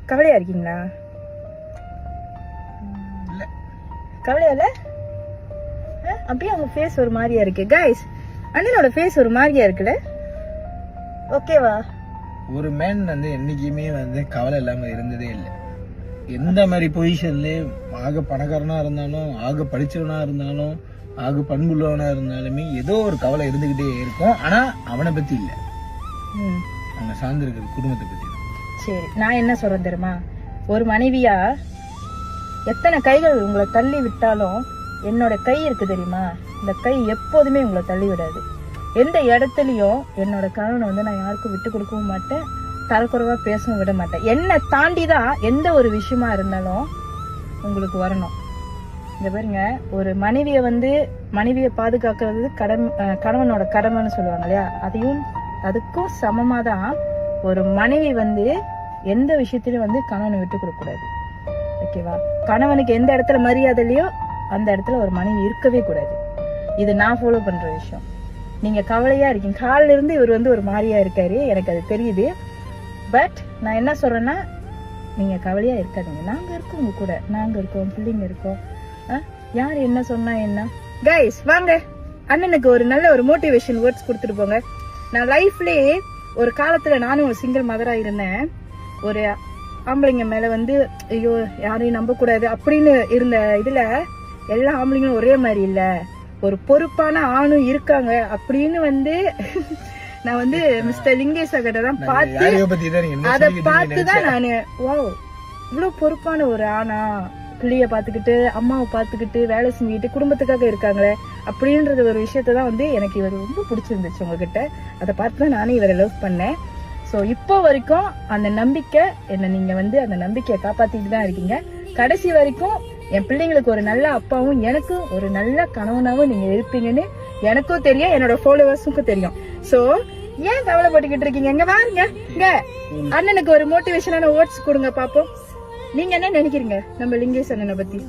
கவலையா இருக்கீங்களா? கவலையா இல்ல? அப்படியே அவங்க ஃபேஸ் ஒரு மாதிரியா இருக்கு. கைஸ், அண்ணனோட ஃபேஸ் ஒரு மாதிரியா இருக்குல்ல? ஓகேவா? ஒரு மேன் வந்து என்னைக்குமே வந்து கவலை இல்லாம இருந்ததே இல்லை. எந்த மாதிரி பொசிஷன்ல ஆக பணக்காரனா இருந்தாலும், ஆக படிச்சவனா இருந்தாலும், ஆக பண்புள்ளவனா இருந்தாலுமே ஏதோ ஒரு கவலை இருந்துகிட்டே இருக்கும். ஆனா அவனை பத்தி இல்ல, அவங்க சார்ந்திருக்கிற குடும்பத்தை பத்தி. சரி, நான் என்ன சொல்றேன் தெரியுமா? ஒரு மனைவியா எத்தனை கைகள் உங்களை தள்ளி விட்டாலும் என்னோட கை இருக்கு தெரியுமா? இந்த கை எப்போதுமே உங்களை தள்ளி விடாது. எந்த இடத்துலயும் என்னோட கணவனை வந்து நான் யாருக்கும் விட்டு கொடுக்கவும் மாட்டேன், தரக்குறைவா பேசவும் விட மாட்டேன். என்னை தாண்டிதான் எந்த ஒரு விஷயமா இருந்தாலும் உங்களுக்கு வரணும். இந்த பாருங்க, ஒரு மனைவியை பாதுகாக்கிறது கணவனோட கடமைன்னு சொல்லுவாங்க இல்லையா? அதுக்கும் சமமா தான் ஒரு மனைவி வந்து எந்த விஷயத்திலும் வந்து கணவனை விட்டு கொடுக்க கூடாது. ஓகேவா? கணவனுக்கு எந்த இடத்துல மரியாதையோ அந்த இடத்துல ஒரு மனைவி இருக்கவே கூடாது. இது நான் ஃபாலோ பண்ற விஷயம். நீங்க கவலையா இருக்கீங்க, காலில இருந்து இவர் வந்து ஒரு மாதிரியா இருக்காரு, எனக்கு அது தெரியுது. பட் நான் என்ன சொல்றேன்னா, நீங்க கவலையா இருக்காதீங்க. நாங்க இருக்கோம், உங்க கூட நாங்க இருக்கோம், பிள்ளைங்க இருக்கோம். யார் என்ன சொன்னா என்ன? கைஸ் வாங்க, அண்ணனுக்கு ஒரு நல்ல ஒரு மோட்டிவேஷன் வேர்ட்ஸ் கொடுத்துட்டு போங்க. நான் லைஃப்லயே ஒரு காலத்துல நானும் ஒரு சிங்கிள் மதரா இருந்தேன். ஒரு ஆம்பளைங்க மேல வந்து ஐயோ யாரையும் நம்ப கூடாது அப்படின்னு இருந்த இதுல எல்லா ஆம்பளைங்களும் ஒரே மாதிரி இல்ல, ஒரு பொறுப்பான ஆணும் இருக்காங்க அப்படின்னு வந்து நான் வந்து மிஸ்டர் லிங்கேஷ் கிட்ட தான் பார்த்து அதை பார்த்துதான் நானு இவ்வளவு பொறுப்பான ஒரு ஆணா, பிள்ளைய பாத்துக்கிட்டு அம்மாவை பாத்துக்கிட்டு வேலை செஞ்சுக்கிட்டு குடும்பத்துக்காக இருக்காங்களே அப்படின்றது ஒரு விஷயத்தான் வந்து எனக்கு இவர் ரொம்ப பிடிச்சிருந்துச்சு உங்ககிட்ட. அதை பார்த்துதான் நானே இவரை லவ் பண்ணேன். ஸோ இப்போ வரைக்கும் அந்த நம்பிக்கை என்ன, நீங்க வந்து அந்த நம்பிக்கையை காப்பாத்திட்டு தான் இருக்கீங்க. கடைசி வரைக்கும் என் பிள்ளைங்களுக்கு ஒரு நல்ல அப்பாவும் எனக்கு ஒரு நல்ல கணவனாவும் நீங்க இருப்பீங்கன்னு எனக்கும் தெரியும், என்னோட ஃபாலோவர்ஸுக்கும் தெரியும். சோ ஏன் கவலைப்பட்டுக்கிட்டு இருக்கீங்க? இங்க வாருங்க, இங்க அண்ணனுக்கு ஒரு மோட்டிவேஷனான வேர்ட்ஸ் கொடுங்க பாப்போம். நீங்க என்ன நினைக்கிறீங்க நம்ம லிங்கேஷ் அண்ணனை பத்தி?